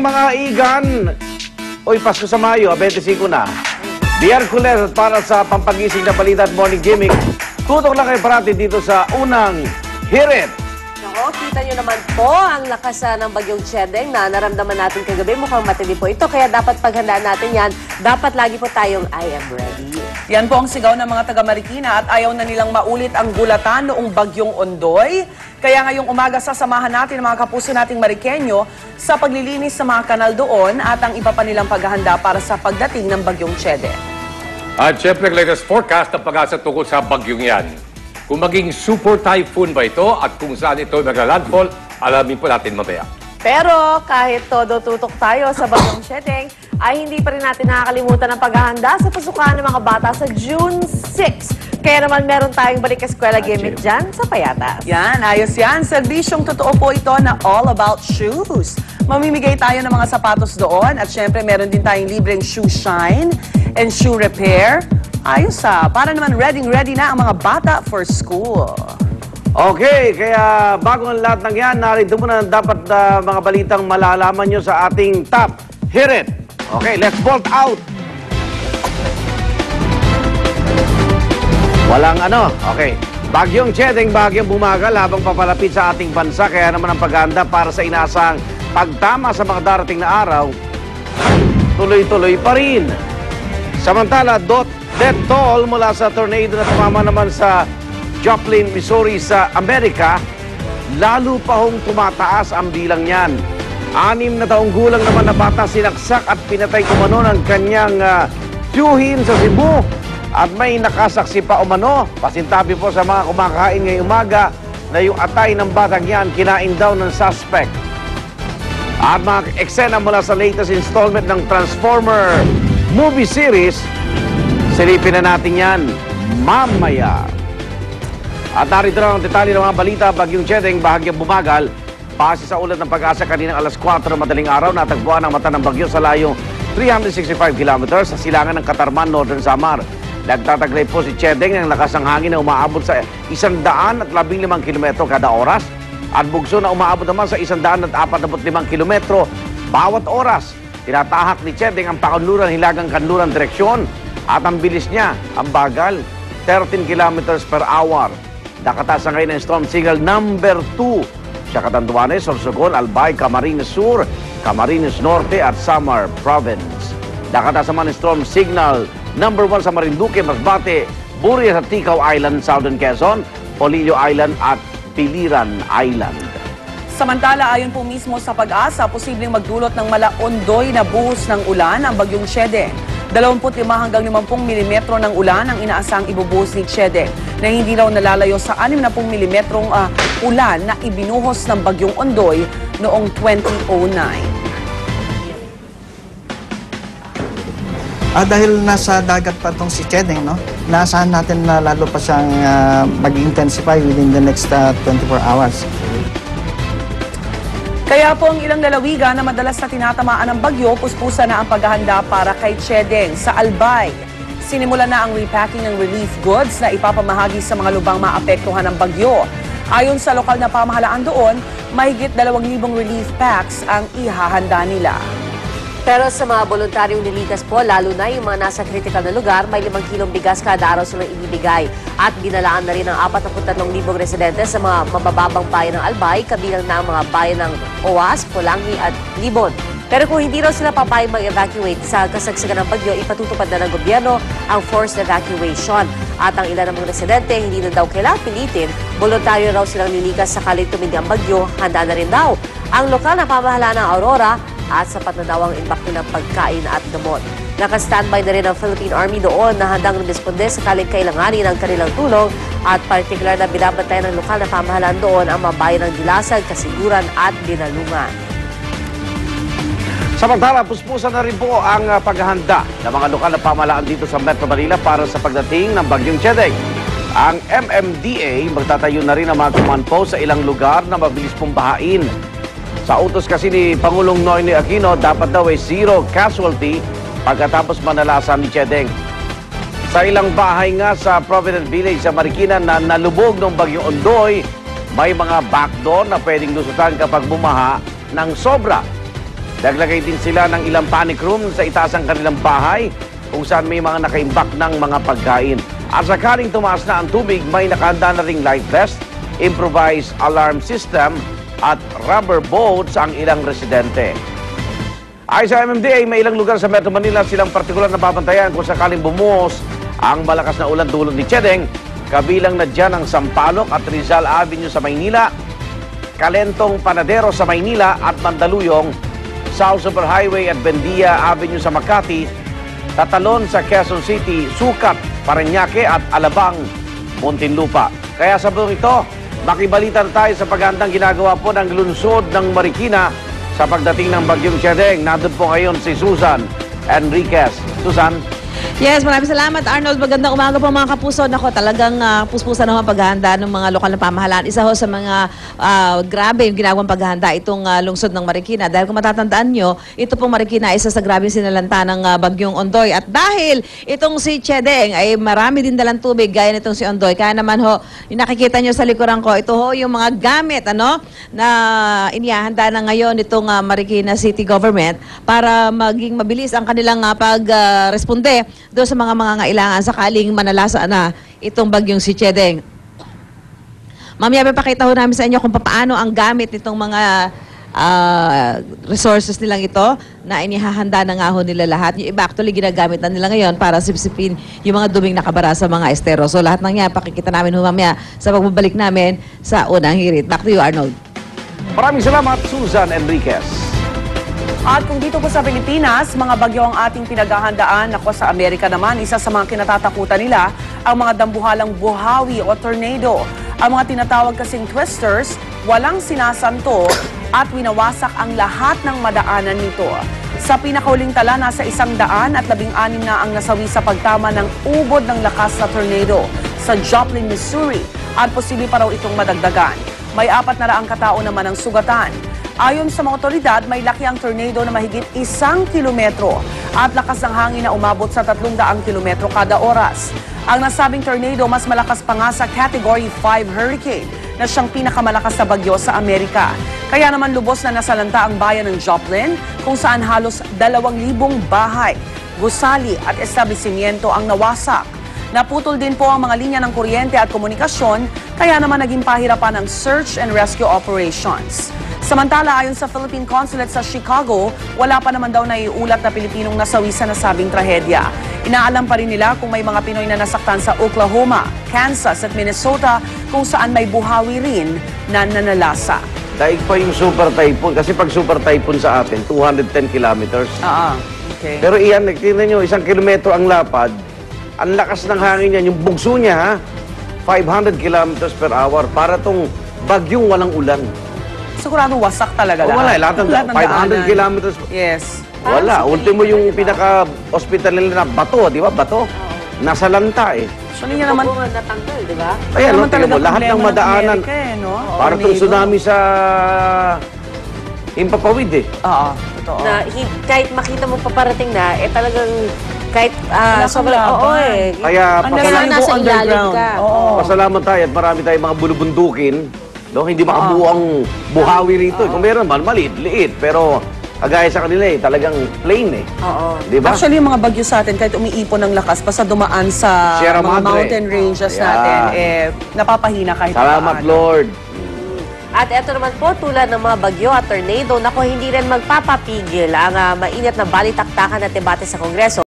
morning mga igan! Uy, Pasko sa Mayo, 25 na. Biyerkules para sa pampagising na balita at morning gimmick. Tutok lang kayo parati dito sa unang Hirit. Nako, kita nyo naman po ang lakas ng bagyong Chedeng na naramdaman natin kagabi. Mukhang matindi po ito, kaya dapat paghandaan natin yan. Dapat lagi po tayong I am ready. Yan po ang sigaw ng mga taga Marikina at ayaw na nilang maulit ang gulatan noong bagyong Ondoy. Kaya ngayong umaga sasamahan natin ang mga kapuso nating Marikenyo sa paglilinis sa mga kanal doon at ang iba pa nilang paghahanda para sa pagdating ng bagyong Chedeng. At syempre, latest forecast ng pag-asa tungkol sa bagyong yan. Kung maging super typhoon ba ito at kung saan ito nagla-landfall, alamin po natin mamaya. Pero kahit todo tutok tayo sa bagyong Chedeng, ay hindi pa rin natin nakakalimutan ang paghahanda sa pasukan ng mga bata sa June 6. Kaya naman meron tayong balik eskwela gimmick dyan sa Payatas. Yan, ayos yan. Serbisyong totoo po ito na all about shoes. Mamimigay tayo ng mga sapatos doon at syempre meron din tayong libreng shoe shine and shoe repair. Ayos para naman ready na ang mga bata for school. Okay, kaya bago ang lahat ng yan, narito muna dapat mga balitang malalaman nyo sa ating top Hirit. Okay, let's bolt out. Walang okay. Bagyong Chedeng, bagyong bumagal habang papalapit sa ating bansa. Kaya naman ang paghahanda para sa inasang pagtama sa mga darating na araw, tuloy-tuloy pa rin. Samantala, death toll mula sa tornado na tumama naman sa Joplin, Missouri sa Amerika, lalo pa hong tumataas ang bilang niyan. 6 na taong gulang naman na bata sinaksak at pinatay umano ng kanyang tiyuhin sa Cebu. At may nakasaksi pa umano, pasintabi po sa mga kumakain ngayong umaga, na yung atay ng batang yan kinain daw ng suspect. At mga eksena mula sa latest installment ng Transformer movie series, silipin na natin yan mamaya. At narito na ang detalye ng mga balita. Bagyong Chedeng, bahagyang bumagal. Base sa ulat ng Pag-asa kaninang alas 4 madaling araw, natagpuan ang mata ng bagyo sa layong 365 kilometers sa silangan ng Katarman, Northern Samar. Nagtataglay po si Chedeng ng lakas ng hangin na umaabot sa 115 kilometro kada oras at bugso na umaabot naman sa 145 kilometro bawat oras. Tinatahak ni Chedeng ang pakanluran hilagang kanluran direksyon at ang bilis niya, ang bagal, 13 kilometers per hour. Nakataas ngayon ng storm signal number 2 sa Catanduanes, Sorsogon, Albay, Camarines Sur, Camarines Norte at Samar Province. Nakataas naman ng storm signal number 1 sa Marinduque, Masbate, Burias at Ticao Island, Southern Quezon, Polillo Island at Piliran Island. Samantala, ayon po mismo sa Pag-asa, posibleng magdulot ng malaondoy na buhos ng ulan ang bagyong Chedeng. 25 hanggang 50 milimetro ng ulan ang inaasang ibubuhos ni Chedeng na hindi raw nalalayo sa 60 milimetrong ulan na ibinuhos ng bagyong Ondoy noong 2009. Dahil nasa dagat pa itong si Chedeng, no? Naasahan natin na lalo pa siyang mag-intensify within the next 24 hours. Kaya po ang ilang lalawigan na madalas na tinatamaan ng bagyo, puspusan na ang paghahanda para kay Chedeng. Sa Albay, sinimulan na ang repacking ng relief goods na ipapamahagi sa mga lubang maapektuhan ng bagyo. Ayon sa lokal na pamahalaan doon, mahigit 2,000 relief packs ang ihahanda nila. Pero sa mga voluntaryong nilikas po, lalo na yung mga nasa critical na lugar, may 5 kilong bigas kada araw silang ibibigay. At binalaan na rin ang 43,000 residente sa mga mabababang bayan ng Albay, kabilang na ang mga bayan ng Owas, Pulangi at Libon. Pero kung hindi raw sila papayag mag-evacuate sa kasagsagan ng bagyo, ipatutupad na ng gobyerno ang forced evacuation. At ang ilan ng mga residente, hindi na daw kailangang pilitin, voluntaryo raw silang nilikas sakaling tumindi ang bagyo, handa na rin daw ang lokal na pamahalaan ng Aurora at sapat na daw ang imbakto ng pagkain at gamot. Naka-standby na rin ang Philippine Army doon na handang responde sakaling kailanganin ang kanilang tulong at partikular na binabantayan ng lokal na pamahalaan doon ang mga bayan ng Dilasag, Kasiguran at Binalungan. Samantala, puspusan na rin po ang paghahanda ng mga lokal na pamahalaan dito sa Metro Manila para sa pagdating ng bagyong Chedeng. Ang MMDA magtatayo na rin ang mga command post sa ilang lugar na mabilis pong bahain. Sa utos kasi ni Pangulong Noynoy Aquino, dapat daw ay zero casualty pagkatapos manalasan ni Chedeng. Sa ilang bahay nga sa Provident Village sa Marikina na nalubog ng bagyong Ondoy, may mga backdoor na pwedeng lusutan kapag bumaha ng sobra. Naglagay din sila ng ilang panic room sa itaas ng kanilang bahay kung saan may mga nakaimbak ng mga pagkain. At sakaling tumaas na ang tubig, may nakahanda na ring life vest, improvised alarm system at rubber boats ang ilang residente. Ayon sa MMDA, may ilang lugar sa Metro Manila silang partikular na babantayan kung sakaling bumuhos ang malakas na ulan dulot ni Chedeng. Kabilang na dyan ang Sampaloc at Rizal Avenue sa Maynila, Calentong Panadero sa Maynila at Mandaluyong, South Superhighway at Bendia Avenue sa Makati, Tatalon sa Quezon City, Sucat, Parañaque at Alabang, Muntinlupa. Kaya sa buong ito, makibalita na tayo sa paghandang ginagawa po ng lungsod ng Marikina sa pagdating ng Bagyong Chedeng. Nandun po ngayon si Susan Enriquez. Susan? Yes, maraming salamat Arnold. Magandang umaga po mga kapuso. Nako, talagang puspusan naman paghahanda ng mga lokal na pamahalaan. Isa ho sa mga grabe yung ginagawang paghahanda itong lungsod ng Marikina. Dahil kung matatandaan nyo, ito pong Marikina isa sa grabing sinalanta ng Bagyong Ondoy. At dahil itong si Chedeng ay marami din dalang tubig gaya nitong si Ondoy. Kaya naman ho, yung nakikita nyo sa likuran ko, ito ho yung mga gamit na inihahanda na ngayon itong Marikina City Government para maging mabilis ang kanilang pag-responde doon sa mga ngailangan sakaling manalasa na itong bagyong si Chedeng. Mamaya papakita ho namin sa inyo kung paano ang gamit nitong mga resources nilang ito na inihahanda na nga ho nila lahat. Yung iba actually ginagamit na nila ngayon para sipsipin yung mga duming nakabara sa mga estero. So lahat ng yan pakikita namin ho mamaya sa pagbabalik namin sa unang hirit. Back to you, Arnold. Maraming salamat, Susan Enriquez. At kung dito po sa Pilipinas, mga bagyo ang ating pinaghahandaan. Ako sa Amerika naman, isa sa mga kinatatakutan nila ang mga dambuhalang buhawi o tornado. Ang mga tinatawag kasing twisters, walang sinasanto at winawasak ang lahat ng madaanan nito. Sa pinakauling tala, nasa 116 na ang nasawi sa pagtama ng ubod ng lakas na tornado sa Joplin, Missouri at posible pa raw itong madagdagan. May 400 katao naman ang sugatan. Ayon sa mga otoridad, may laki ang tornado na mahigit 1 kilometro at lakas ng hangin na umabot sa 300 kilometro kada oras. Ang nasabing tornado mas malakas pa nga sa Category 5 hurricane na siyang pinakamalakas na bagyo sa Amerika. Kaya naman lubos na nasalanta ang bayan ng Joplin kung saan halos 2,000 bahay, gusali at establishmento ang nawasak. Naputol din po ang mga linya ng kuryente at komunikasyon, kaya naman naging pahirapan ang search and rescue operations. Samantala, ayon sa Philippine Consulate sa Chicago, wala pa naman daw naiulat na Pilipinong nasawi sa nasabing trahedya. Inaalam pa rin nila kung may mga Pinoy na nasaktan sa Oklahoma, Kansas at Minnesota kung saan may buhawi rin na nanalasa. Daig pa yung super typhoon. Kasi pag super typhoon sa atin, 210 kilometers. Okay. Pero iyan, tingnan nyo, 1 kilometro ang lapad. Ang lakas ng hangin yan, yung bugso niya, 500 kilometers per hour. Para tong bagyong walang ulan. Sigurado wasak talaga lahat. Wala, lahat ng 500 kilometers. Yes. Wala. Ultimo yung pinaka-hospital nila na bato, di ba? Bato. Nasa lanta eh. So, niya naman... natanggal, di ba? Ayan, naman tingnan mo, talaga lahat ng problema ng madaanan. Amerika eh, no? Para itong tsunami sa Himpapawid eh. Oo, totoo. Na kahit makita mo paparating na, talagang kahit Wala kang sobrang, laban. oo eh. Kaya Unless nasa ilalim ka. Oo. pasalamat tayo at marami tayong mga bulubundukin. No? Hindi makabuo ang buhawi rito. Kung meron man, maliit-liit. Pero kagaya sa kanila eh, talagang plain eh. Oo. Di ba? Actually, yung mga bagyo sa atin, kahit umiipon ng lakas, basta dumaan sa Sierra mga Madre. mountain ranges Ayan. natin, napapahina kahit Salamat, paano. Lord. At eto naman po, tulad ng mga bagyo at tornado, nako hindi rin magpapapigil ang mainit na balitaktakan at debate sa Kongreso.